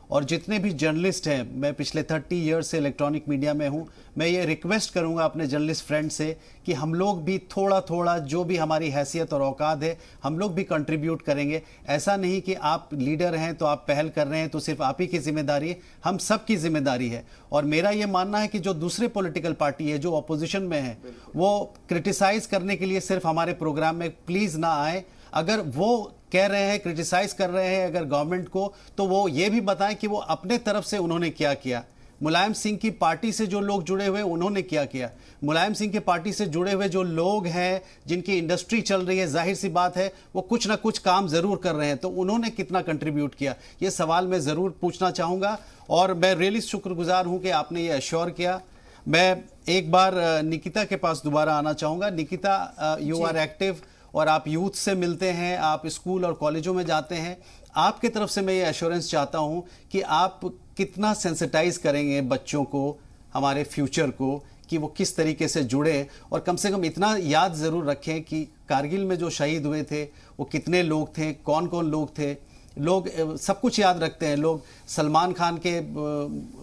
और जितने भी जर्नलिस्ट हैं, मैं पिछले 30 ईयर्स से इलेक्ट्रॉनिक मीडिया में हूं, मैं ये रिक्वेस्ट करूंगा अपने जर्नलिस्ट फ्रेंड से कि हम लोग भी थोड़ा थोड़ा जो भी हमारी हैसियत और औकात है हम लोग भी कंट्रीब्यूट करेंगे। ऐसा नहीं कि आप लीडर हैं तो आप पहल कर रहे हैं तो सिर्फ आप ही की जिम्मेदारी है, हम सब की जिम्मेदारी है। और मेरा ये मानना है कि जो दूसरे पॉलिटिकल पार्टी है जो अपोजिशन में है वो क्रिटिसाइज करने के लिए सिर्फ हमारे प्रोग्राम में प्लीज़ ना आए। अगर वो कह रहे हैं, क्रिटिसाइज कर रहे हैं अगर गवर्नमेंट को, तो वो ये भी बताएं कि वो अपने तरफ से उन्होंने क्या किया। मुलायम सिंह की पार्टी से जो लोग जुड़े हुए उन्होंने क्या किया, मुलायम सिंह की पार्टी से जुड़े हुए जो लोग हैं जिनकी इंडस्ट्री चल रही है, जाहिर सी बात है वो कुछ ना कुछ काम जरूर कर रहे हैं, तो उन्होंने कितना कंट्रीब्यूट किया, ये सवाल मैं जरूर पूछना चाहूंगा। और मैं रियली शुक्रगुजार हूं कि आपने ये अश्योर किया। मैं एक बार निकिता के पास दोबारा आना चाहूंगा। निकिता, यू आर एक्टिव और आप यूथ से मिलते हैं, आप स्कूल और कॉलेजों में जाते हैं। आपकी तरफ से मैं ये एश्योरेंस चाहता हूं कि आप कितना सेंसिटाइज करेंगे बच्चों को, हमारे फ्यूचर को, कि वो किस तरीके से जुड़े, और कम से कम इतना याद ज़रूर रखें कि कारगिल में जो शहीद हुए थे वो कितने लोग थे, कौन कौन लोग थे। लोग सब कुछ याद रखते हैं, लोग सलमान खान के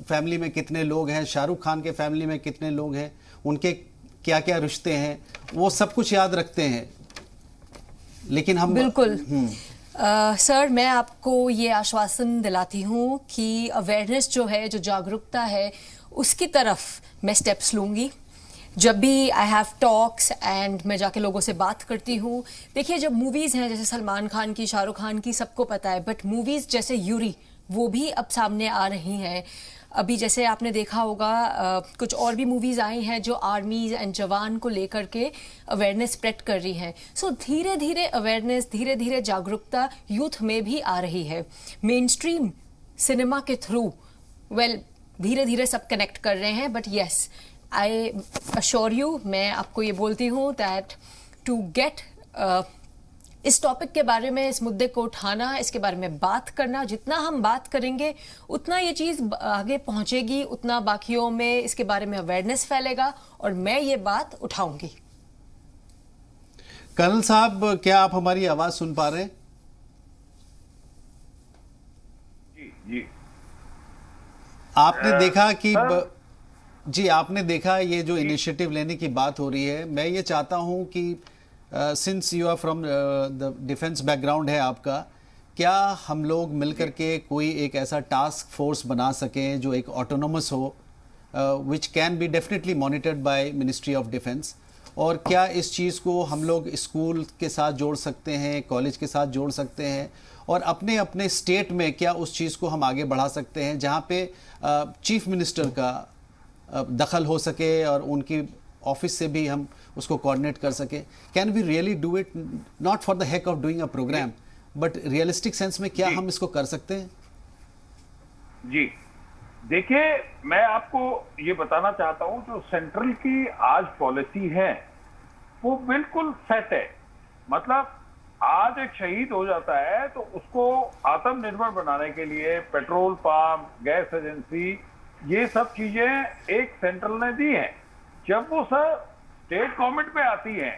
फैमिली में कितने लोग हैं, शाहरुख खान के फैमिली में कितने लोग हैं, उनके क्या क्या रिश्ते हैं, वो सब कुछ याद रखते हैं। लेकिन हम बिल्कुल सर, मैं आपको ये आश्वासन दिलाती हूँ कि अवेयरनेस जो है, जो जागरूकता है, उसकी तरफ मैं स्टेप्स लूँगी। जब भी आई हैव टॉक्स एंड मैं जाके लोगों से बात करती हूँ, देखिए जब मूवीज़ हैं जैसे सलमान खान की, शाहरुख खान की, सबको पता है, बट मूवीज़ जैसे यूरी वो भी अब सामने आ रही हैं। अभी जैसे आपने देखा होगा कुछ और भी मूवीज़ आई हैं जो आर्मीज एंड जवान को लेकर के अवेयरनेस स्प्रेड कर रही हैं। सो धीरे धीरे अवेयरनेस, धीरे धीरे जागरूकता यूथ में भी आ रही है। मेन स्ट्रीम सिनेमा के थ्रू धीरे धीरे सब कनेक्ट कर रहे हैं। But yes, I assure you, मैं आपको ये बोलती हूँ दैट टू गेट इस टॉपिक के बारे में, इस मुद्दे को उठाना, इसके बारे में बात करना, जितना हम बात करेंगे उतना ये चीज़ आगे पहुंचेगी, उतना बाकियों में इसके बारे में अवेयरनेस फैलेगा, और मैं ये बात उठाऊंगी। कर्नल साहब, क्या आप हमारी आवाज सुन पा रहे हैं? जी जी। आपने देखा कि जी, आपने देखा ये जो इनिशिएटिव लेने की बात हो रही है। मैं ये चाहता हूं कि since you are from the defence background है आपका, क्या हम लोग मिलकर के कोई एक ऐसा टास्क फोर्स बना सकें जो एक ऑटोनोमस हो, which can be definitely monitored by ministry of defence? और क्या इस चीज़ को हम लोग स्कूल के साथ जोड़ सकते हैं, कॉलेज के साथ जोड़ सकते हैं, और अपने अपने स्टेट में क्या उस चीज़ को हम आगे बढ़ा सकते हैं जहाँ पे चीफ मिनिस्टर का दखल हो सके और उनकी ऑफिस से भी हम उसको कोऑर्डिनेट कर सके? Can we really do it, not for the heck of doing a programme, but realistic sense में क्या हम इसको कर सकते हैं? जी देखिए, मैं आपको ये बताना चाहता हूं, जो सेंट्रल की आज पॉलिसी है वो बिल्कुल सेट है। मतलब आज एक शहीद हो जाता है तो उसको आत्मनिर्भर बनाने के लिए पेट्रोल पंप, गैस एजेंसी, ये सब चीजें एक सेंट्रल ने दी हैं। जब वो सर स्टेट गवर्नमेंट में आती है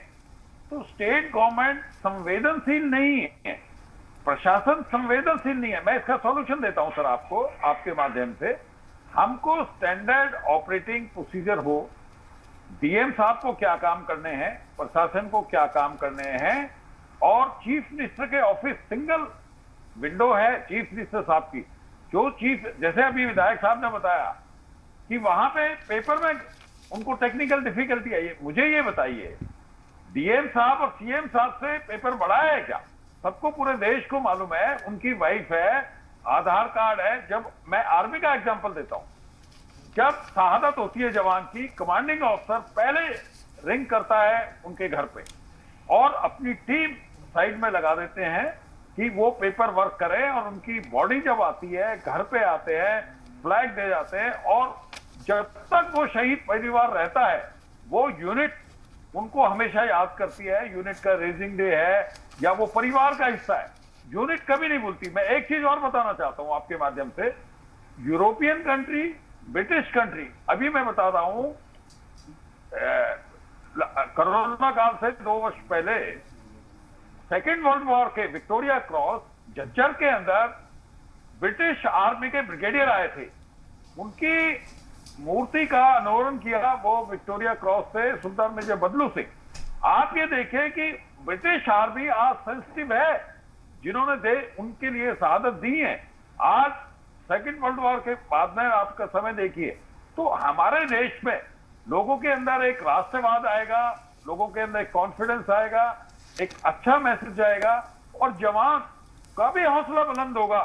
तो स्टेट गवर्नमेंट संवेदनशील नहीं है, प्रशासन संवेदनशील नहीं है। मैं इसका सॉल्यूशन देता हूं सर आपको, आपके माध्यम से। हमको स्टैंडर्ड ऑपरेटिंग प्रोसीजर हो, डीएम साहब को क्या काम करने हैं, प्रशासन को क्या काम करने हैं, और चीफ मिनिस्टर के ऑफिस सिंगल विंडो है चीफ मिनिस्टर साहब की। जो चीफ, जैसे अभी विधायक साहब ने बताया कि वहां पे पेपर में उनको टेक्निकल डिफिकल्टी आई है, मुझे ये बताइए डीएम साहब और सीएम साहब से पेपर बड़ा है क्या? सबको पूरे देश को मालूम है, उनकी वाइफ है, आधार कार्ड है। जब मैं आर्मी का एग्जांपल देता हूं, जब शहादत होती है जवान की, कमांडिंग ऑफिसर पहले रिंग करता है उनके घर पे और अपनी टीम साइड में लगा देते हैं कि वो पेपर वर्क करें, और उनकी बॉडी जब आती है, घर पे आते हैं, फ्लैग दे जाते हैं, और जब तक वो शहीद परिवार रहता है वो यूनिट उनको हमेशा याद करती है। यूनिट का रेजिंग डे है या वो परिवार का हिस्सा है, यूनिट कभी नहीं भूलती। मैं एक चीज और बताना चाहता हूं आपके माध्यम से, यूरोपियन कंट्री, ब्रिटिश कंट्री, अभी मैं बता रहा हूं कोरोना काल से 2 वर्ष पहले सेकेंड वर्ल्ड वॉर के विक्टोरिया क्रॉस झज्जर के अंदर ब्रिटिश आर्मी के ब्रिगेडियर आए थे, उनकी मूर्ति का अनावरण किया वो विक्टोरिया क्रॉस से सुल्तान मेजर बदलू सिंह। आप ये देखें कि ब्रिटिश आर्मी आज सेंसिटिव है, जिन्होंने उनके लिए शहादत दी है। आज सेकेंड वर्ल्ड वॉर के बाद में आपका समय देखिए तो हमारे देश में लोगों के अंदर एक राष्ट्रवाद आएगा, लोगों के अंदर एक कॉन्फिडेंस आएगा, एक अच्छा मैसेज आएगा, और जवान का भी हौसला बुलंद होगा।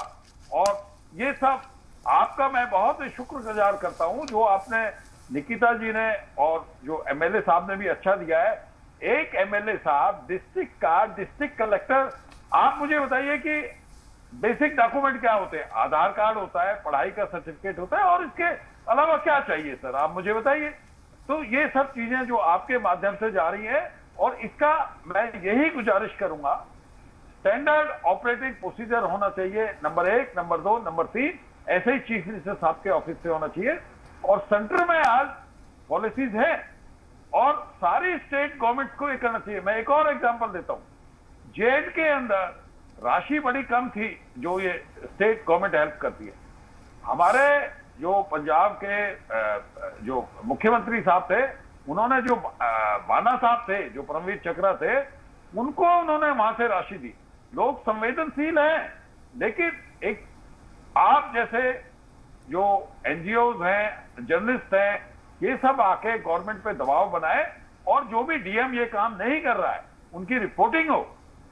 और ये सब आपका मैं बहुत ही शुक्रगुजार करता हूं जो आपने निकिता जी ने और जो एमएलए साहब ने भी अच्छा दिया है। एक एमएलए साहब डिस्ट्रिक्ट कलेक्टर, आप मुझे बताइए कि बेसिक डॉक्यूमेंट क्या होते हैं? आधार कार्ड होता है, पढ़ाई का सर्टिफिकेट होता है, और इसके अलावा क्या चाहिए सर, आप मुझे बताइए। तो ये सब चीजें जो आपके माध्यम से जा रही है, और इसका मैं यही गुजारिश करूंगा, स्टैंडर्ड ऑपरेटिंग प्रोसीजर होना चाहिए, नंबर 1, नंबर 2, नंबर 3, ऐसे ही चीफ मिनिस्टर साहब के ऑफिस से होना चाहिए। और सेंटर में आज पॉलिसीज है और सारी स्टेट गवर्नमेंट को ये करना चाहिए। मैं एक और एग्जांपल देता हूं, जेड के अंदर राशि बड़ी कम थी जो ये स्टेट गवर्नमेंट हेल्प करती है। हमारे जो पंजाब के जो मुख्यमंत्री साहब थे, उन्होंने जो बाना साहब थे, जो परमवीर चक्रा थे, उनको उन्होंने वहां से राशि दी। लोग संवेदनशील हैं, लेकिन एक आप जैसे जो एनजीओज हैं, जर्नलिस्ट हैं, ये सब आके गवर्नमेंट पे दबाव बनाए, और जो भी डीएम ये काम नहीं कर रहा है उनकी रिपोर्टिंग हो,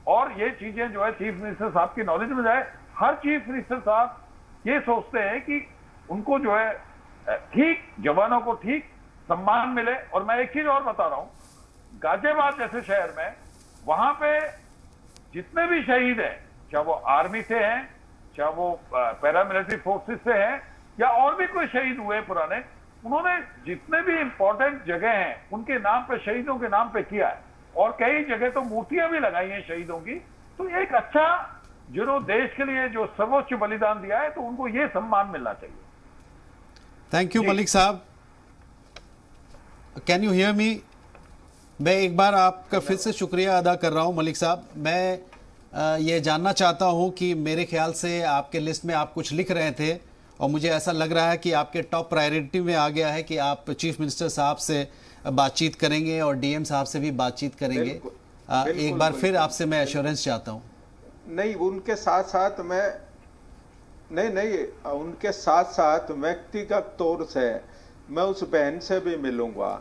और ये चीजें जो है चीफ मिनिस्टर साहब की नॉलेज में जाए। हर चीफ मिनिस्टर साहब ये सोचते हैं कि उनको जो है ठीक जवानों को ठीक सम्मान मिले। और मैं एक चीज और बता रहा हूं, गाजियाबाद जैसे शहर में वहां पे जितने भी शहीद हैं, चाहे वो आर्मी से हैं, चाहे वो पैरामिलिट्री फोर्सेस से हैं, या और भी कोई शहीद हुए पुराने, उन्होंने जितने भी इंपॉर्टेंट जगह हैं उनके नाम पे, शहीदों के नाम पे किया है, और कई जगह तो मूर्तियां भी लगाई हैं शहीदों की। तो एक अच्छा, जिन्होंने देश के लिए जो सर्वोच्च बलिदान दिया है, तो उनको ये सम्मान मिलना चाहिए। थैंक यू मलिक साहब। Can you hear me? मैं एक बार आपका फिर से शुक्रिया अदा कर रहा हूं मलिक साहब। मैं ये जानना चाहता हूं कि मेरे ख्याल से आपके लिस्ट में आप कुछ लिख रहे थे, और मुझे ऐसा लग रहा है कि आपके टॉप प्रायोरिटी में आ गया है कि आप चीफ मिनिस्टर साहब से बातचीत करेंगे और डीएम साहब से भी बातचीत करेंगे। एक बार फिर आपसे मैं एश्योरेंस चाहता हूं। नहीं, उनके साथ साथ मैं नहीं उनके साथ साथ व्यक्तिगत तौर से मैं उस बहन से भी मिलूंगा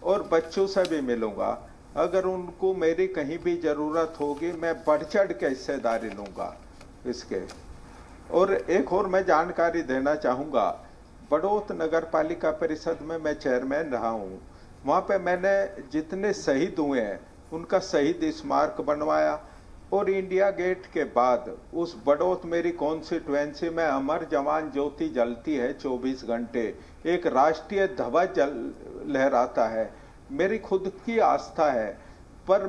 और बच्चों से भी मिलूंगा। अगर उनको मेरी कहीं भी ज़रूरत होगी, मैं बढ़ चढ़ के हिस्सेदारी लूँगा इसके। और एक और मैं जानकारी देना चाहूँगा, बड़ौत नगर पालिका परिषद में मैं चेयरमैन रहा हूँ। वहाँ पे मैंने जितने शहीद हुए हैं उनका शहीद स्मारक बनवाया, और इंडिया गेट के बाद उस बड़ौत मेरी कॉन्स्टिट्यूएंसी में अमर जवान ज्योति जलती है 24 घंटे, एक राष्ट्रीय ध्वज लहराता है। मेरी खुद की आस्था है, पर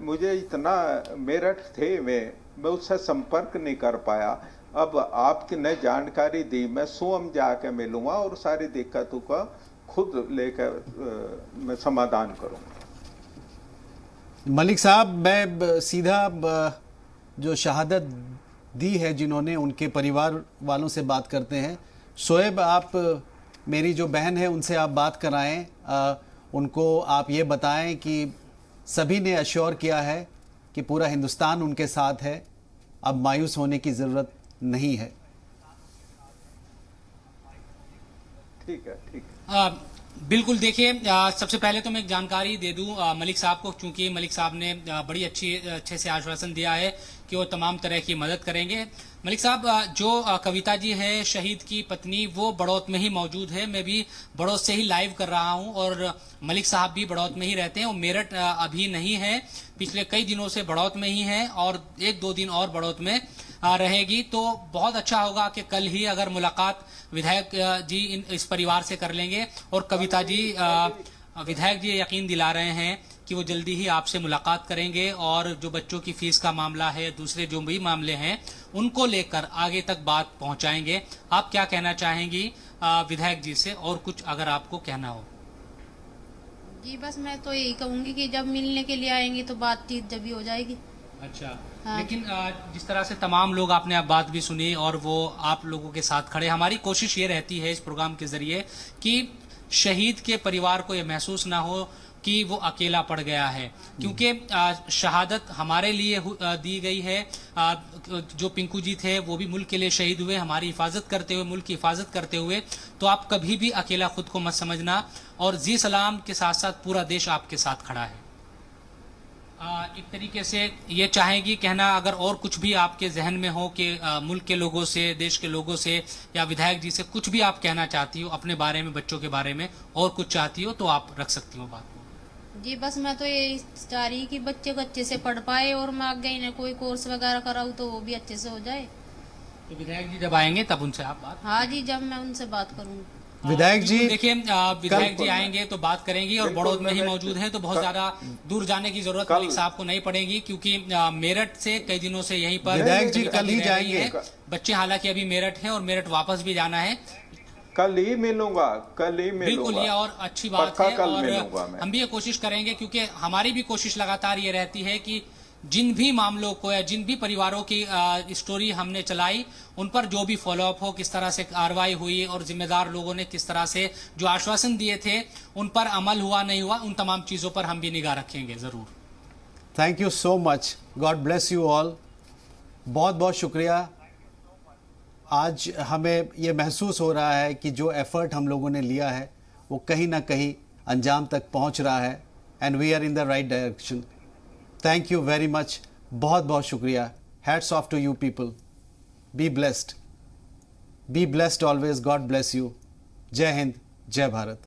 मुझे इतना मेरठ थे मैं उससे संपर्क नहीं कर पाया। अब आपने जानकारी दी, मैं स्वयं जाके मिलूंगा और सारी दिक्कतों का खुद लेकर मैं समाधान करूंगा। मलिक साहब, मैं सीधा जो शहादत दी है जिन्होंने, उनके परिवार वालों से बात करते हैं। शोएब, आप मेरी जो बहन है उनसे आप बात कराएं, उनको आप ये बताएं कि सभी ने अश्योर किया है कि पूरा हिंदुस्तान उनके साथ है, अब मायूस होने की ज़रूरत नहीं है। ठीक है। बिल्कुल। देखिए, सबसे पहले तो मैं एक जानकारी दे दूं मलिक साहब को, क्योंकि मलिक साहब ने बड़ी अच्छे से आश्वासन दिया है कि वो तमाम तरह की मदद करेंगे। मलिक साहब, जो कविता जी है शहीद की पत्नी, वो बड़ौत में ही मौजूद है। मैं भी बड़ौत से ही लाइव कर रहा हूं, और मलिक साहब भी बड़ौत में ही रहते हैं। वो मेरठ अभी नहीं है, पिछले कई दिनों से बड़ौत में ही है, और 1-2 दिन और बड़ौत में रहेगी। तो बहुत अच्छा होगा कि कल ही अगर मुलाकात विधायक जी इस परिवार से कर लेंगे, और कविता जी, विधायक जी यकीन दिला रहे हैं कि वो जल्दी ही आपसे मुलाकात करेंगे, और जो बच्चों की फीस का मामला है, दूसरे जो भी मामले हैं, उनको लेकर आगे तक बात पहुंचाएंगे। आप क्या कहना चाहेंगी विधायक जी से, और कुछ अगर आपको कहना हो? जी बस मैं तो यही कहूंगी कि जब मिलने के लिए आएंगे तो बातचीत जब भी हो जाएगी। अच्छा। हाँ। लेकिन जिस तरह से तमाम लोग, आपने आप बात भी सुनी और वो आप लोगों के साथ खड़े, हमारी कोशिश ये रहती है इस प्रोग्राम के जरिए कि शहीद के परिवार को ये महसूस ना हो कि वो अकेला पड़ गया है, क्योंकि शहादत हमारे लिए दी गई है। जो पिंकू जी थे वो भी मुल्क के लिए शहीद हुए, हमारी हिफाजत करते हुए, मुल्क की हिफाजत करते हुए। तो आप कभी भी अकेला खुद को मत समझना, और जी सलाम के साथ साथ पूरा देश आपके साथ खड़ा है। एक तरीके से ये चाहेंगी कहना, अगर और कुछ भी आपके जहन में हो कि मुल्क के लोगों से, देश के लोगों से या विधायक जी से कुछ भी आप कहना चाहती हो अपने बारे में, बच्चों के बारे में, और कुछ चाहती हो तो आप रख सकती हो बात को। जी बस मैं तो ये चाह रही कि बच्चे को अच्छे से पढ़ पाए और मैं आगे इन्हें कोई कोर्स वगैरह कराऊँ तो वो भी अच्छे से हो जाए। तो विधायक जी जब आएंगे तब उनसे आप बात। हाँ जी, जब मैं उनसे बात करूँ। विधायक जी देखिए, विधायक जी आएंगे तो बात करेंगी, और बड़ौद में ही मौजूद हैं तो बहुत ज्यादा दूर जाने की जरूरत मलिक साहब को नहीं पड़ेगी, क्योंकि मेरठ से कई दिनों से यहीं पर विधायक जी कल ही जाएंगे। बच्चे हालांकि अभी मेरठ हैं और मेरठ वापस भी जाना है। कल ही मिलूंगा। बिल्कुल, ये और अच्छी बात है। और हम भी ये कोशिश करेंगे, क्योंकि हमारी भी कोशिश लगातार ये रहती है कि जिन भी मामलों को या जिन भी परिवारों की स्टोरी हमने चलाई उन पर जो भी फॉलोअप हो, किस तरह से कार्रवाई हुई और जिम्मेदार लोगों ने किस तरह से जो आश्वासन दिए थे उन पर अमल हुआ नहीं हुआ, उन तमाम चीजों पर हम भी निगाह रखेंगे जरूर। Thank you so much, God bless you all. बहुत बहुत शुक्रिया। आज हमें ये महसूस हो रहा है कि जो एफर्ट हम लोगों ने लिया है वो कहीं ना कहीं अंजाम तक पहुंच रहा है, and we are in the right direction. Thank you very much, बहुत बहुत शुक्रिया। Hats off to you people. Be blessed always. God bless you. जय हिंद, जय भारत।